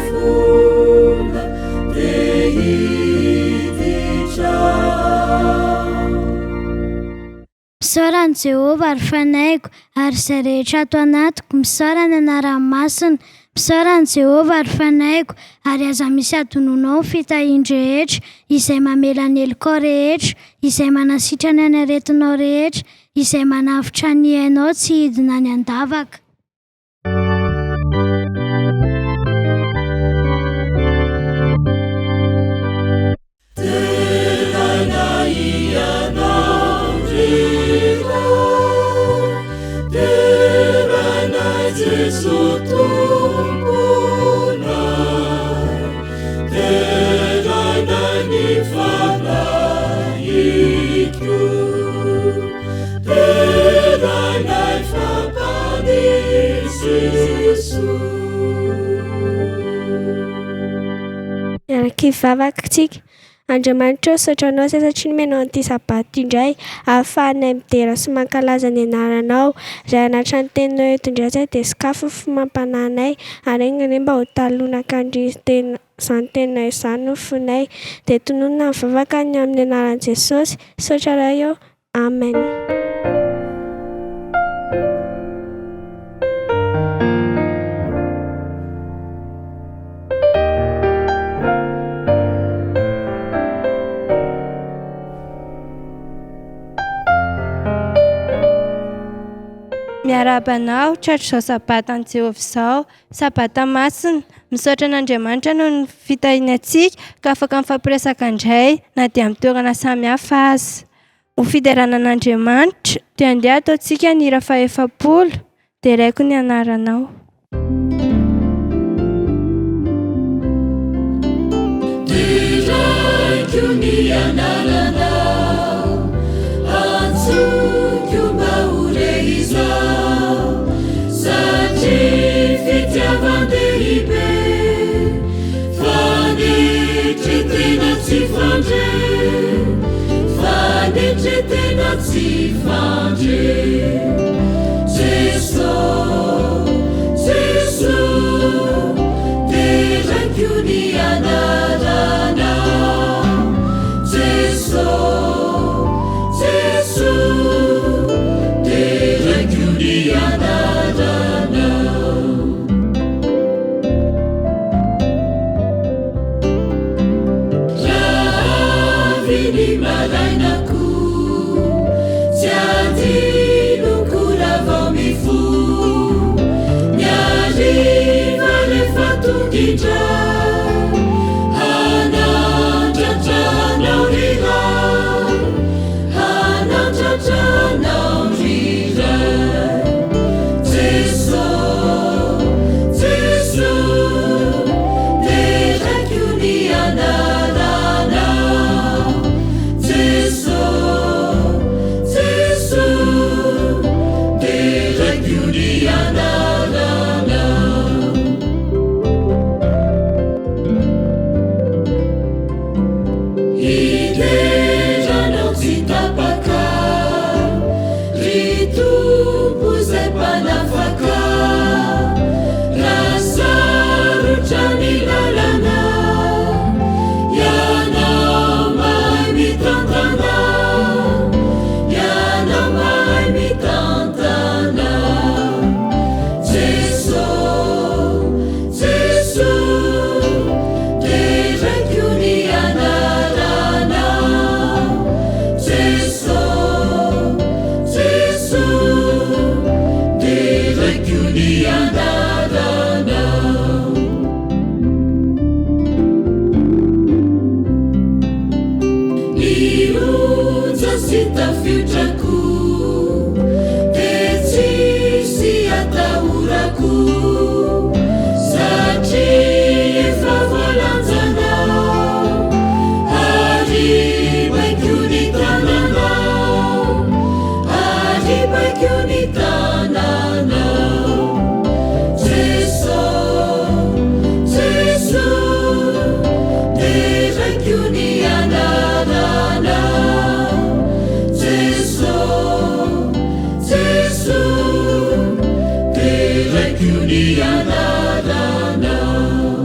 fola dia hiditra. Misaorany Jehovah ary fanaiko, ary izay rehetra ato anatiko, misaorany anarany masina. Misaorany Jehovah ary fanaiko, ary aza misy adononao fitahian-drehetra, izay mamelany helikao rehetra, izay manasitrany any aretinao rehetra, izay manavitra ny hainao tsy hidina ny andavaka. Kivavakatsika, Andriamanitra sotranao izay satria nomenao an'ity sabato indray, ahafahanay midera sy mankalaza ny anaranao. Ray anatra ny teninao eto indray izay dia sakafo fimampananay, ary ny mba ho talonaka izany teninao izany no fonay, dia tononona mivavaka ny amin'ny anaran'i Jesosy, sotraray eo. Amen. Miarabanao, tratro izao sabata an'i Jehovah izao, sabata masina, misaotra an'Andriamanitra no ny fitahiantsika ka afaka mifampiresaka indray na dia amin'ny toerana samihafa aza. Ho fiderana an'Andriamanitra dia andeha ataontsika ny hira fahefa-polo, dia raiko ny anaranao. Diraiko ny anaranao, antsoko mba ho rehizao, satria fitiavan-dehibe, fanetretena tsy fandre, fanetretena tsy fandre. Jesosy, Jesosy, diraiko ny anaranao, Jesosy, Jesosy, diraiko ny anaranao. Raviny marainako, tsy adinoko raha vao mifo, miariva rehefa tongindra, hanandratranao riray, hanandratranao riray. Jesosy, Jesosy, diraiko ny anaranao, Jesosy, Jesosy, diraiko ny anaranao. Hideranao tsy tapaka, ry Tompo izay mpanafaka, raha sarotra ny lalana, ianao mahay mitantana, ianao mahay mitantana. Jesosy, Jesosy, diraiko ny anaranao, Jesosy, Jesosy, diraiko ny anaranao. Nionja sy tafiotrako, dia tsisy atahorako, satria efa voalanjanao, ary baiko ny tananao, ary baiko ny tananao. Jesosy, Jesosy, diraiko ny anaranao, Jesosy, Jesosy, diraiko ny anaranao.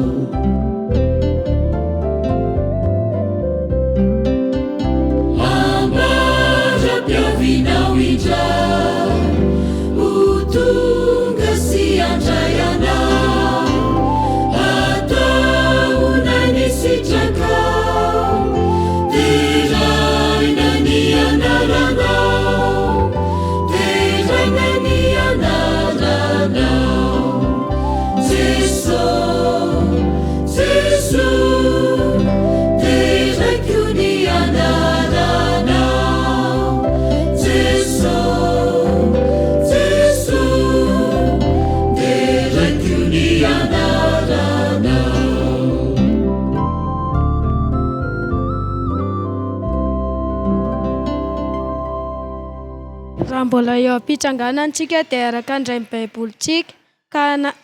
Raha mbola eo am-pitsanganantsika dia araka andray ny baibolitsika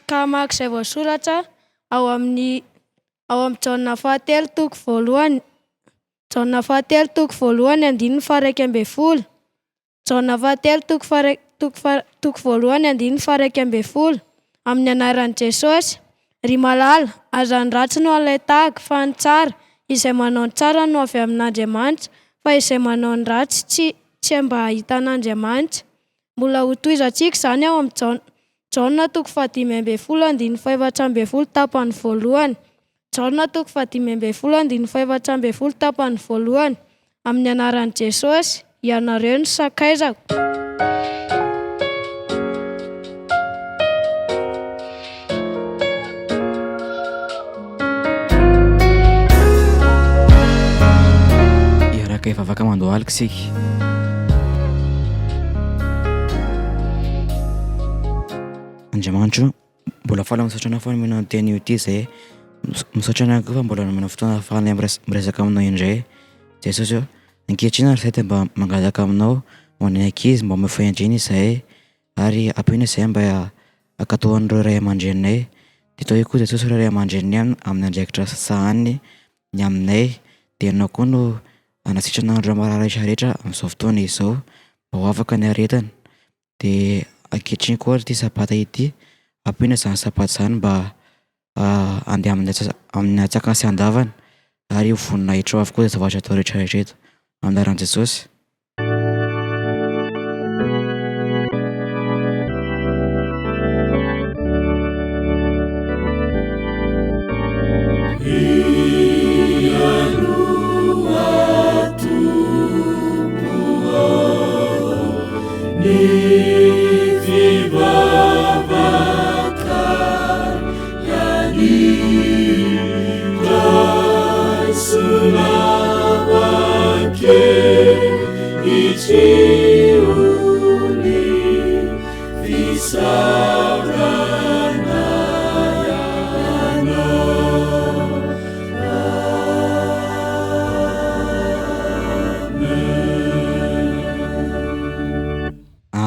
ka maka izay voasoratra ao amin'ny Jaona fahatelo toko voalohany. Jaona fahatelo toko voalohany andininy faha 12. Jaona fahatelo toko voalohany andininy faha 12. Amin'ny anaran'i Jesosy, ry malala, aza ny ratsy no alay tahaka fa ny tsara, izay manao ny tsara no avy amin'Andriamanitra, fa izay manao ny ratsy tsy mba ahita an'Andriamanitra. Mbola ho tohizantsika izany ao amin'ny Jaona toko 15 andininy faha 17 tapany voalohany. Jaona toko 15 andininy faha 17 tapany voalohany. Amin'ny anaran'i Jesosy, ianareo no sakaizako. Iaraka ivavaka mandoa alika isika. Andriamanitra, mbola faly misaotra anao fa nomena teny ity izay misaotra anao koa fa mbola nomena fotoana ahafahanay miresaka aminao indray. Jesosy, ankehitriny ary saity mba mangataka aminao ho anay ankizy mba mifahendrena izahay ary ampino izahay mba ankatohan'ireo ray aman-dreninay. Dia tao koa Jesosy ireo ray aman-dreniny amin'ny andraikitra sahany ny aminay, dia ianao koa no anasitrana andro marary rehetra amin'izao fotoana izao mba ho afaka ny aretana. Dia ankehitriny koa ity sabata ity, ampino izany sabata izany mba andeha amin'ny atsaka sy andavana ary ho voninahitra avokoa izay zavatra atao rehetra eto. Amin'ny anaran'i Jesosy.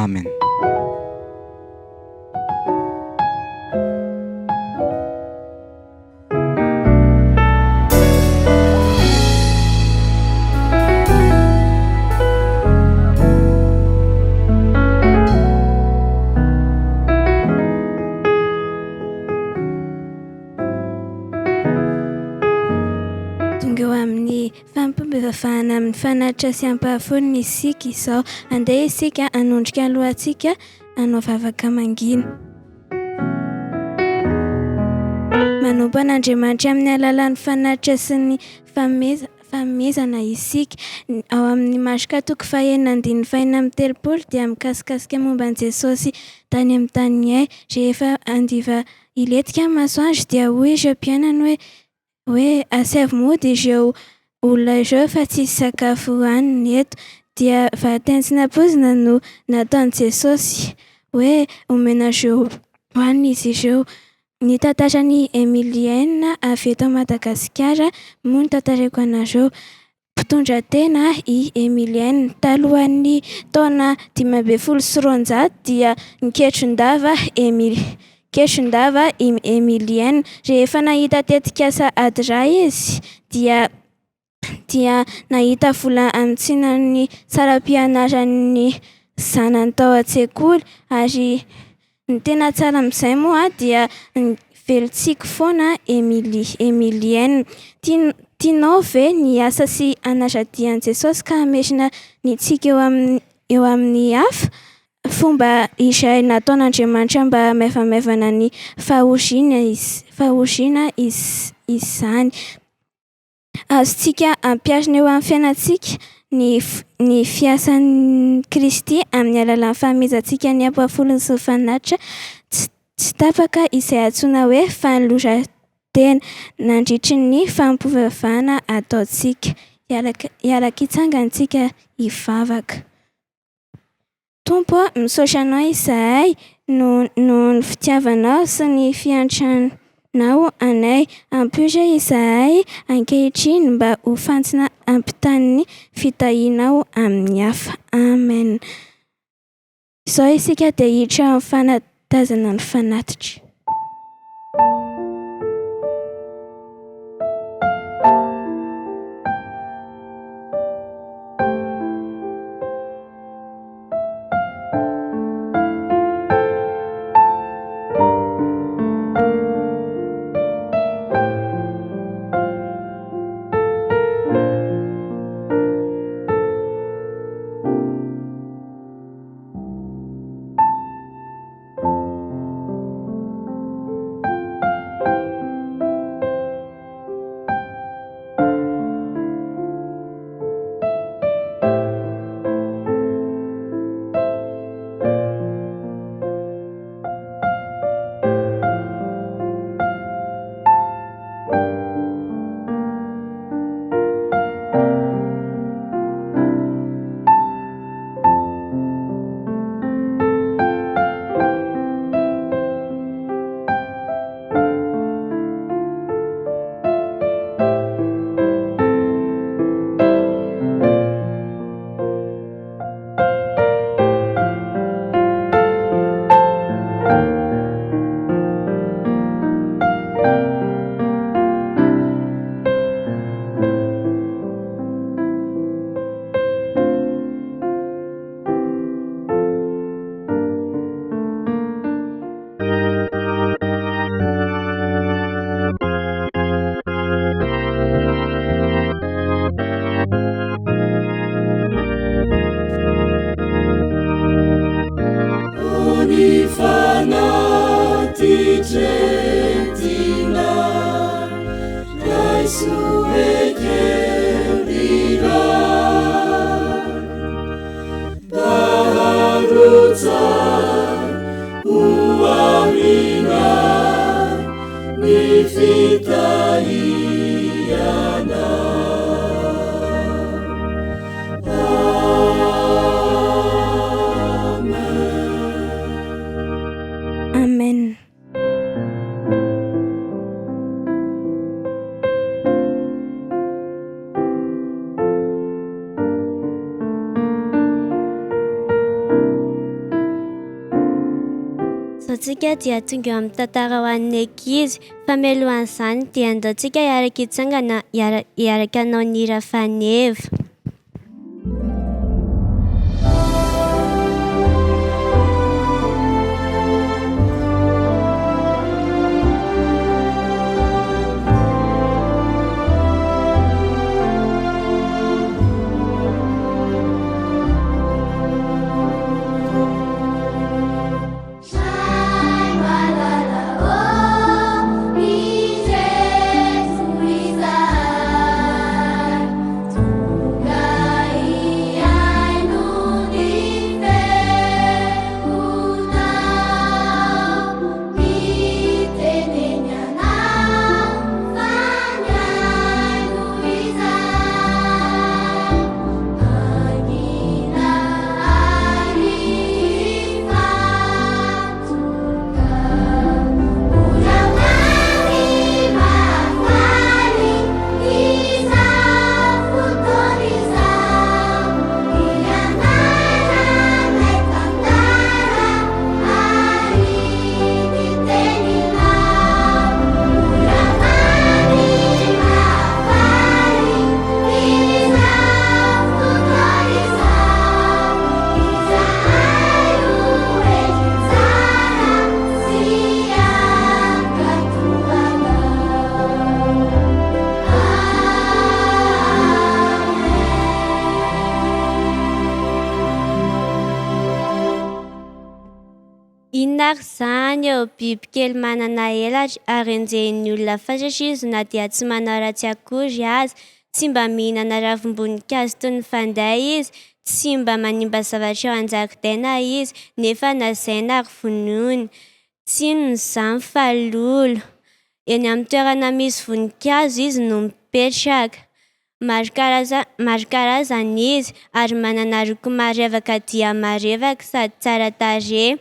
Amen. Tonga eo amin'ny fampivavahana amin'ny fanatitra sy ampahafony isika izao. Andeha isika hanondrika alohantsika hanao vavaka mangina. Manompo an'Andriamanitra amin'ny alalan'ny fanatitra sy ny fanomezana isika. Ao amin'ny Marika toko 4:4-7 dia mikasikasika momba an'i Jesosy tany amin'ny tany rehefa andiva iletika masoandro dia hoy ireo mpianany hoe asevy mody ireo olona ireo fa tsisy sakafo hohaniny eto. Dia vatentsina pozina no nataon'i Jesosy hoe omena ireo hohanina izy ireo. Ny tantaran'i Emilienne avy eto Madagasikara moa no tantarako anareo. Mpitondra tena i Emilienne talohan'ny taona 590 dia niketron-dava Emilienne. Rehefa nahita tetikasa ady iray izy dia nahita vola amin'ny tsinan'ny saram-pianaran'ny zanany tao an-tsekoly ary ny tena tsara amin'izay moa dia velontsika foana Emilienne. Tianao ve ny asa sy anaradian'i Jesosy ka hamerina ny tsika eo amin'ny hafa? Fomba izay nataon'Andriamanitra mba maivamaivana ny fahoriana izany. Azontsika ampiarina eo amin'ny fiainantsika ny fiasan'ny Kristy amin'ny alalan'ny fanomezantsika ny ampahafolony sy ny fanatitra tsy tapaka izay antsoina hoe fanoloran-tena nandritry ny fampivavahana ataontsika. Iaraka hitsangantsika hivavaka. Tompo, misaotra anao izahay no ny fitiavanao sy ny fiantranao anay. Ampiotra izahay ankehitriny mba ho fantsina ampitany ny fitahianao amin'ny hafa. Amen. Izao isika dia hiditra amin'ny fanatazana ny fanatitra. Amen. Tsika dia tonga eo amin'ny tantara ho an'ny ankizy, fa mialohan'izany dia andaontsika hiaraka hitsangana hiaraka hanao ny hira faneva. Inona ary izany eo bibikely manana elatra ary enjehin'ny olona fatratra izy na dia tsy manao ratsy akory aza, tsy mba mihinana ravim-boninkazo toy ny fanday izy, tsy mba manimba zavatra eo an-jaridaina izy nefa nazaina ary vonoina. Tsy inon'izany fa lolo. Eny amin'ny toerana misy voninkazo izy no mipetraka. Maro karazana izy ary manana loko marevaka dia marevaka sady tsara tarehy.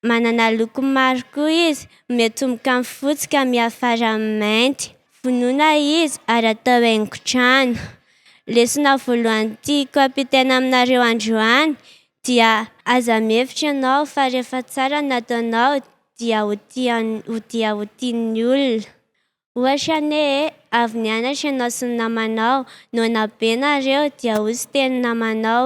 Manana loko maro koa izy, miatomboka amin'ny fotsy ka miafara amin'ny mainty. Vonoina izy ary atao haingon-trano. Lesona voalohany tiako ampitaina aminareo androany dia aza mihevitra ianao fa rehefa tsara nataonao dia ho tian'ny olona. Ohatra ane avy nianatra ianao sy ny namanao, no nabe nareo dia hozy teny namanao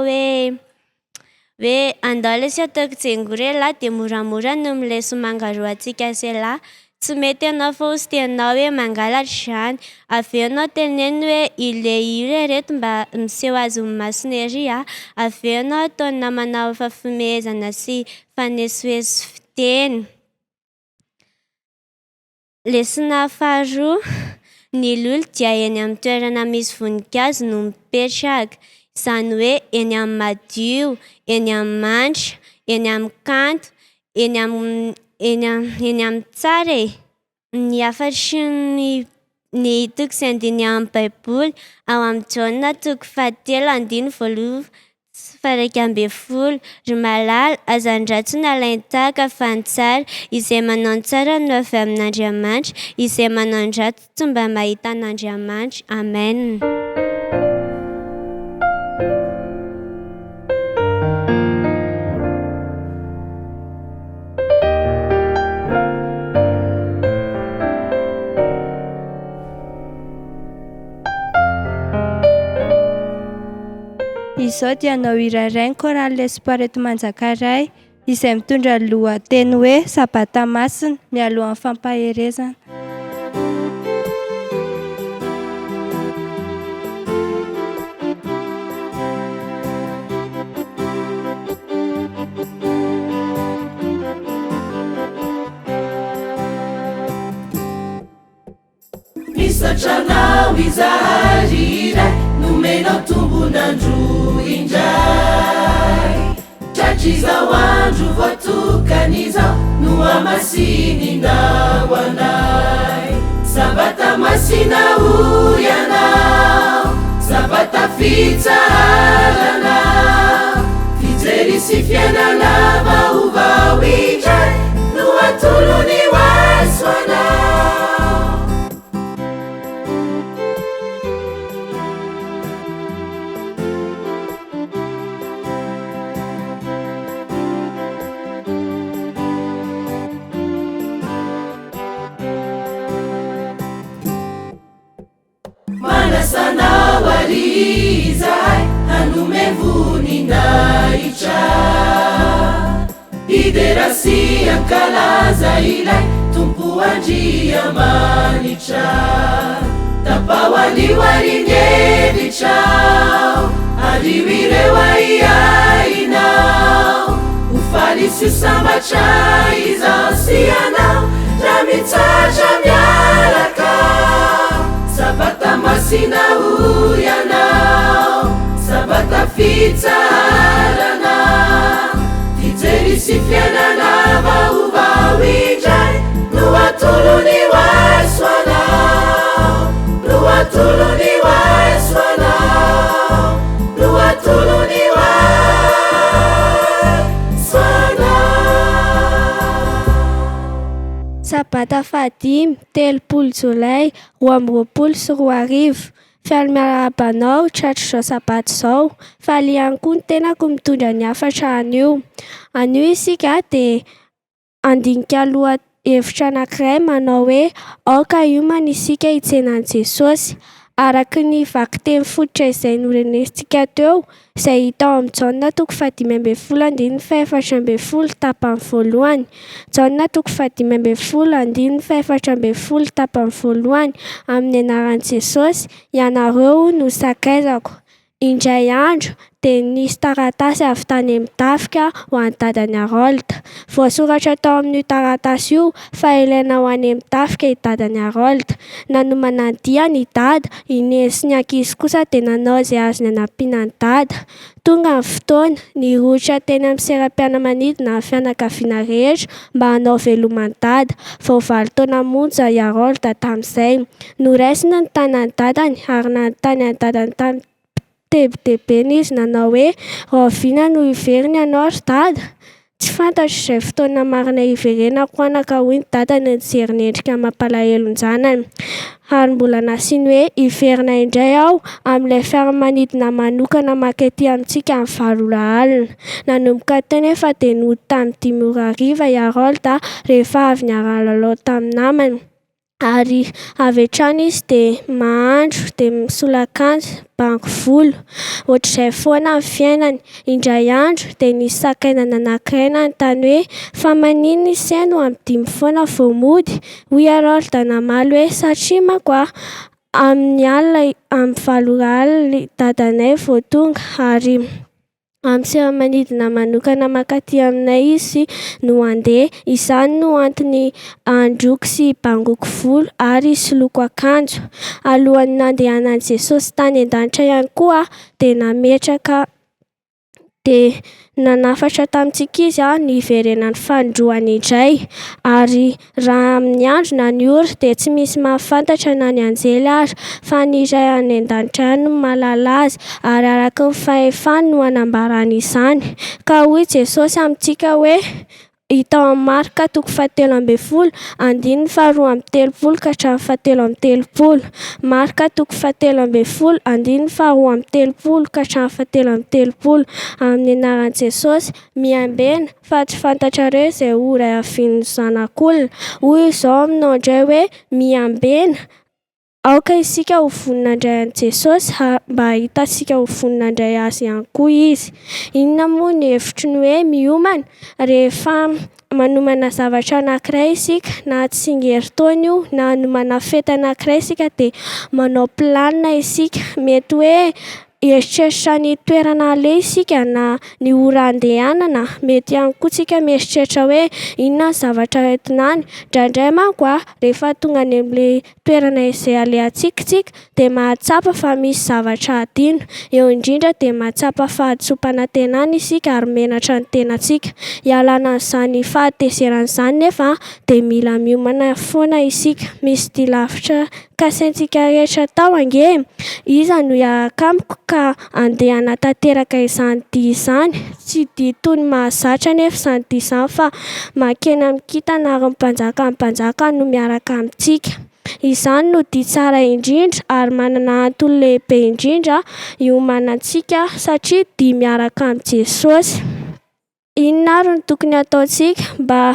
hoe andao lesy ataoko jengore lahy dia moramora no mileso mangaroantsika se lahy. Tsy mety ianao fa hozy teninao hoe mangalatra izany. Avy eo ianao teneny hoe ile reto mba miseho azy ho masony ery avy eo ianao ataony namanao fafimehezana sy fanesoeso fiteny. Lesona faharoa, ny lolo dia eny amin'ny toerana misy voninkazo no mipetraka. Izany hoe eny amin'ny madio, eny amin'ny manitra, eny amin'ny kanto, eny amin'ny tsara e. Ny afatry ny hitako sy andiny amin'ny baiboly ao amin'ny Jaona 3:1-10 ry malala aza andratsy nalainy tahaka fa ny tsara, izay manao ny tsara no avy amin'Andriamanitra, izay manao ny ratsy tsy mba mahita an'Andriamanitra. Amen. Izao dia anao irairainy koraly l'espoir eto Manjakaray izay mitondra lohateny hoe sabata masina mialohan'ny fampaherezana. Misatranao izahay iray nomenao tombon'andro indray. Tratrizao andro voatokan'izao no amasininao anay. Sabata masina ho ianao, sabata fitsaharana, fijery sy fiainana vaovao indray no atolony hoaso anao. Manasanao ary izahay hanome voninahitra, hiderasy ankalaza ilay tompo andriamanitra. Tapao anio ary ny hevitrao, anio ireo aiainao, ho faly sy ho sambatra izao sy anao raha mitsatra miaraka. Sabata masina ho ianao, sabata fitsaharana, fijery sy fiainana vaovao indray no atolony hoaso anao, no atolony hoaso anao, no atolony hoaso anao. Sabata fahadimy 30 Jolay 2024. Fialy miarabanao tratrizao sabata zao, faly ihany koa ny tenako mitondra ny hafatra anio. Anio isika dia andinika lohahevitra anankiray manao hoe aoka hiomana isika hitsenan'i Jesosy. Araka ny vaky teny fototra izay norenesintsika teo, izay hita ao amin'ny Jaona 5:14-14 tapany voalohany. Jaona 5:14-14 tapany voalohany. Amin'ny anaran'i Jesosy, ianareo no sakaizako. Indray andro dia nisy taratasy avy tany amin'ny tafika ho an'ny dadany Harolda. Voasoratra tao amin'io taratasy io fa ilaina ho any amin'ny tafika i dadany Harolda. Nanomana ny dia ny dada, iny sy ny ankizy kosa dia nanao izay azony hanampiana ny dada. Tonga ny fotoana nirotra teny amin'ny seram-piara-manidina ny fianakaviana rehetra mba hanao velomany dada. Vao 9 taona monja i Harolda tamin'izay. Noraisina ny tanan'ny dadany ary nanontany any dadany tamin'ny tebetebeny izy nanao hoe rahovina no iveriny ianao ry dada. Tsy fantatro izay fotoana marina iverenako anaka hoy ny dadany nijery ny endrika mampalahelo ny zanany. Ary mbola nasiany hoe hiverina indray aho amin'ilay fiaramanidina manokana makety amintsika amin'ny 7 alina. Nanomboka teo nefa dia nody tamin'ny 5 hariva i Harold rehefa avy niara lalao tamin'ny namany. Ary avy hatrany izy dia mahandro dia misolo akanjo bango volo. Ohatr'izay foana ny fiainany. Indray andro dia nisy sakaizana anankiray nanontany hoe fa maninona iseno amin'ny 5 foana vao mody? Hoy Harold namaly hoe satria manko amin'ny alina amin'ny 7 alina dadanay vao tonga ary amin'ny fiaramanidina manokana mankaty aminay izy no handeha. Izany no antony androky sy bangoko volo ary soloko akanjo. Alohan'ny nandehanan'i Jesosy tany an-danitra ihany koa dia nametraka dia nanafatra tamintsika izy ny iverenan'ny fandroany indray. Ary raha amin'ny andro na ny ora dia tsy misy mahafantatra na ny anjely ary fa ny iray any an-danitra ihany no mahalala azy ary araka ny fahefany no hanambarany izany. Ka hoy Jesosy amintsika hoe hita ao amin'ny Marika 7:12 andininy 2:30 ka hatramin'ny 7:30. Marika 7:12 andininy 2:30 ka hatramin'ny 7:30. Amin'ny anaran'i Jesosy miambena fa tsy fantatrareo izay ora iavian'ny zanak'olona. Hoy izao aminao indray hoe miambena. Aoka isika ho vonina indray an'i Jesosy mba hitantsika ho vonina indray azy ihany koa izy. Inona moa ny hevitry ny hoe miomana? Rehefa manomana zavatra anankiray isika na tsingerin-taona io na hanomana fety anankiray isika dia manao planina isika. Mety hoe hieritreritra ny toerana aleha isika na ny ora andehanana. Mety ihany koa isika mieritreritra hoe inona ny zavatra entinany. Indraindray manko rehefa tonga any amin'ilay toerana izay alehantsika dia mahatsapa fa misy zavatra adino. Eo indrindra dia mahatsapa fahatsopana tenany isika ary menatra ny tenantsika. Hialana amin'izany fahatezeran'izany nefa dia mila miomana foana isika. Misy dia lavitra kasaintsika rehetra tao ange. Iza no hiaraka amiko ka andeha hanatanteraka izany dia izany. Tsy dia toy ny mahazatra nefa izany dia izany fa makena mikitana ary ny mpanjaka no miaraka amintsika. Izany no dia tsara indrindra ary manana antony lehibe indrindra iomanantsika satria dia miaraka amin'ny Jesosy. Inona ary no tokony ataontsika mba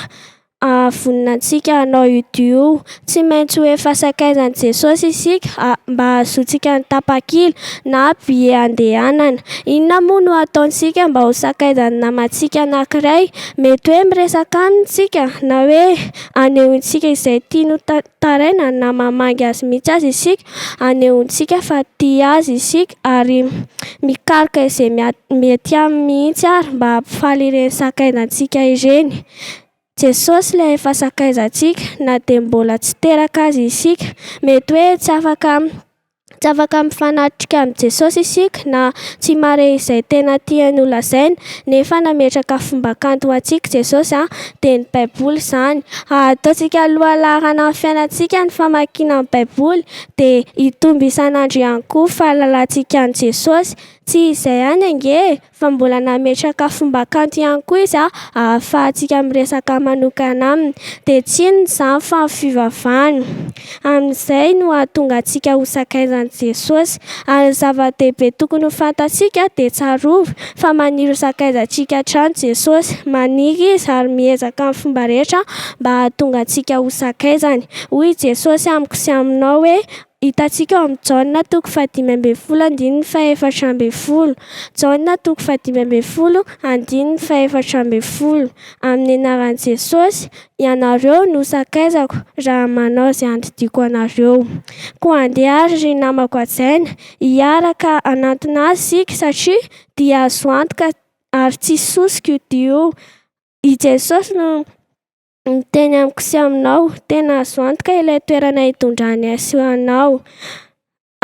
voninantsika hanao io io? Tsy maintsy ho efa sakaizan'i Jesosy isika mba hahazoantsika ny tapakila na bie andehanana. Inona moa no ataontsika mba ho sakaizan'ny namantsika anankiray? Mety hoe miresaka amintsika na hoe anehoantsika izay tiany taraina na mamangy azy mihitsy azy isika. Anehoantsika fa tia azy isika ary mikaroka izay mety aminy mihitsy ary mba hampifaly ireny sakaizantsika ireny. Jesosy ilay efa sakaizantsika na dia mbola tsy teraka azy isika. Mety hoe tsy afaka mifanatrika amin'ny Jesosy isika na tsy mare izay tena tiany ho lazaina nefa nametraka fomba kanto ho antsika Jesosy dia ny Baiboly izany. Ataontsika aloha laharana amin'ny fiainantsika ny famakiana ny Baiboly dia hitomby isan'andro ihany koa fahalalantsika ny Jesosy. Tsy izay ihany ange fa mbola nametraka fomba kanto ihany koa izy ahafahantsika miresaka manokana aminy. Dia tsy inona izany fa ny fivavahana. Amin'izay no ahatonga antsika ho sakaizan'i Jesosy. Ary ny zava-dehibe tokony ho fantatsika dia tsarovy fa maniry ho sakaizantsika hatrany Jesosy. Maniry izy ary miezaka amin'ny fomba rehetra mba ahatonga antsika ho sakaizany. Hoy Jesosy amiko sy aminao hoe hitantsika ao amin'ny Jaona 5:12 andininy 14:12. Jaona 5:12 andininy 14:12. Amin'ny anaran'i Jesosy ianareo no sakaizako raha manao izay andidiko anareo. Koa andeha ary ry namako hajaina hiaraka hanantona azy isika satria dia azo antoka ary tsy sosika io dia io. I Jesosy no miteny amiko sy aminao tena azo antoka ilay toerana hitondrany azy ho anao.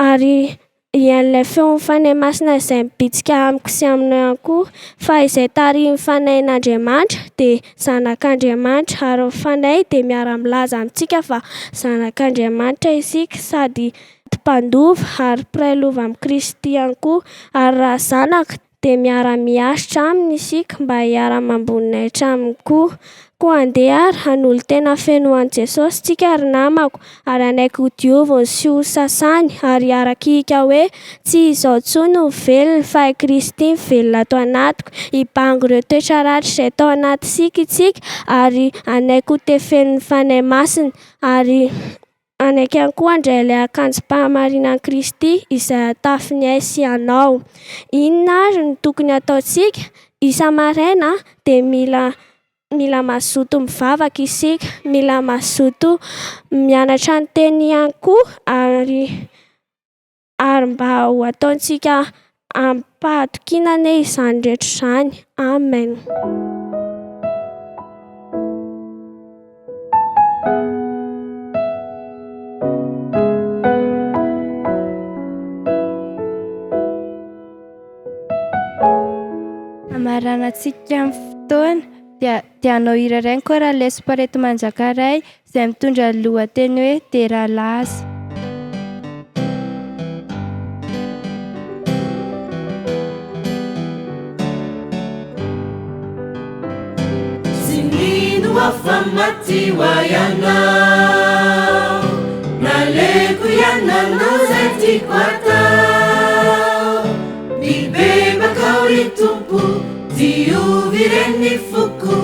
Ary ilay feo fanahy masina izay mibitsika amiko sy aminao ihany koa fa izay tarihin'ny fanahin'Andriamanitra dia zanak'Andriamanitra ary ny fanahy dia miara-milaza amintsika fa zanak'Andriamanitra isika sady mpandova ary mpiray lova amin'ny Kristy ihany koa. Ary raha zanaka dia miara-miasitra aminy isika mba hiara-mamboninaitra aminy koa andeha ary hanolo tena feno an' Jesosy tsika ary namako, ary anaiky ho dioviny sy ho sasany ary arakika hoe tsy izaho intsony no velona fa i Kristy ny velona ato anatiko, hibango ireo toetra ratsy izay tao anaty itsika ary anaiky ho tefen'ny fanahy masina ary anaiky ihany koa handray ilay akanjom-pahamarinan'i Kristy izay atafinay sy anao. Inona ary no tokony ataontsika? Isa-maraina dia mila mazoto mivavaka isika, mila mazoto mianatra ny teny ihany koa ary mba ho ataontsika ampahatokinana izany rehetra izany. Amen. Amaranantsika amin'ny fotoana dia anao hira iray koa raha lesy Pareto Manjakaray izay mitondra ny lohateny hoe Tera laza. Sinino wafamati wayanao naleku yananao zetikwata nibeba kauritumpu diuvireni fuku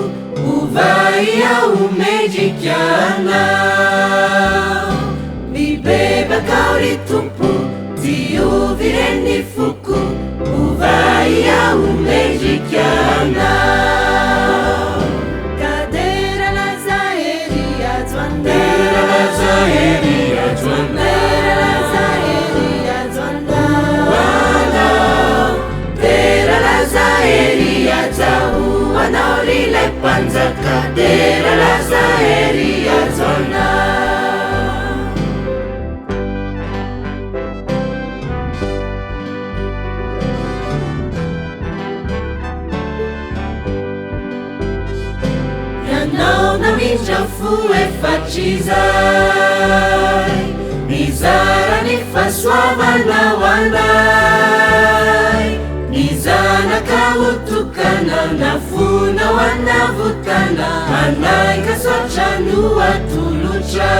uvaya umejikiana nibeba kauritumpu diuvireni fuku uvaya umejikiana. Panzaka dera la zaheri azona yanao na mitrafu efatizai nizara nifasoavana wanai nizana kautukana nafuna wanavutana anaika sochanua tulucha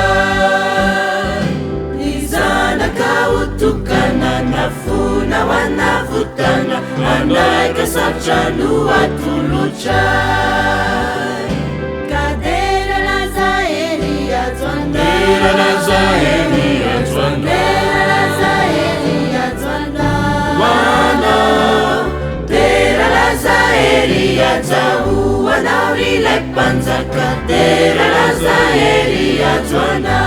nizana kautukana nafuna wanavutana anaika sochanua tulucha kadera la zaheri atwanda kadera la zaheri atwanda Zaheri atau wanaurile panzaka dera la zaheri atwana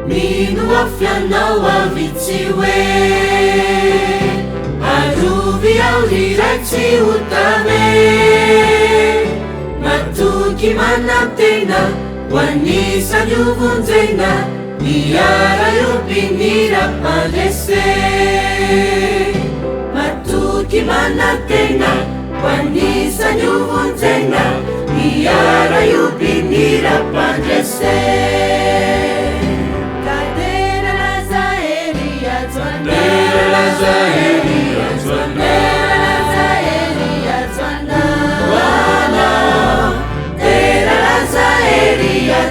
minu afyana wavitiwe aruvi aurireksi utame matuki manatena wanisa yuvunzena niara yupinira palese matuki manatena wanisa yuvunzena niara yupinira palese kadera la zaheri atwana kadera la zaheri atwana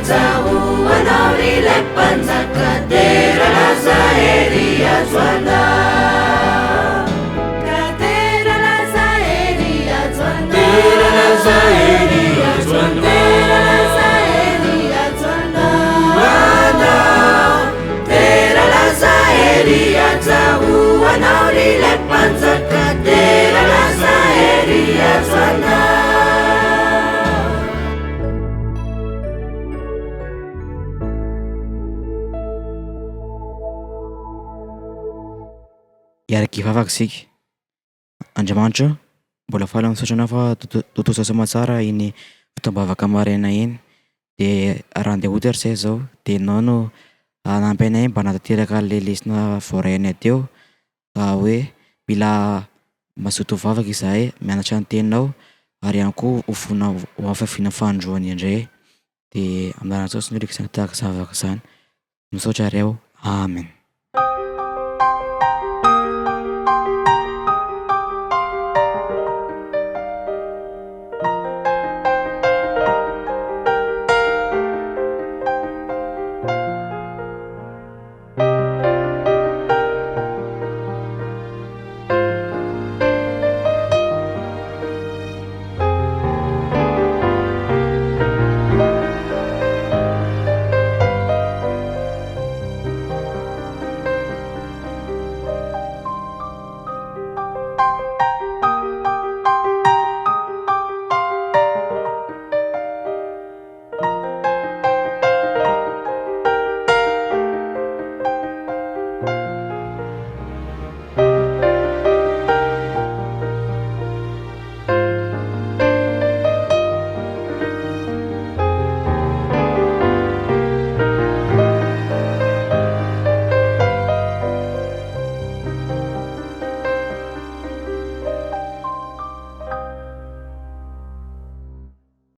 Tau wanaurile panzaka dera la zaheri atwana kadera la zaheri atwana dera la zaheri atwana dera la zaheri atwana wana dera la zaheri atau wanaurile panzaka dera la zaheri atwana. Iaraky vavaka sika. Andriamanitra mbola faly misaotra anao fa totosa tsara iny fotoam-bavaka maraina iny. Dia raha andeha hody ary zay zao dia anao no hanampy anay mba hanatanteraka le lesona voarainay teo hoe mila mazoto vavaka izahay mianatra ny teninao ary ihany koa ho afafiana fandroany indray dia amin'anarana Jesosy no rikisana tahaka zavaka izany. Misaotra reo. Amen.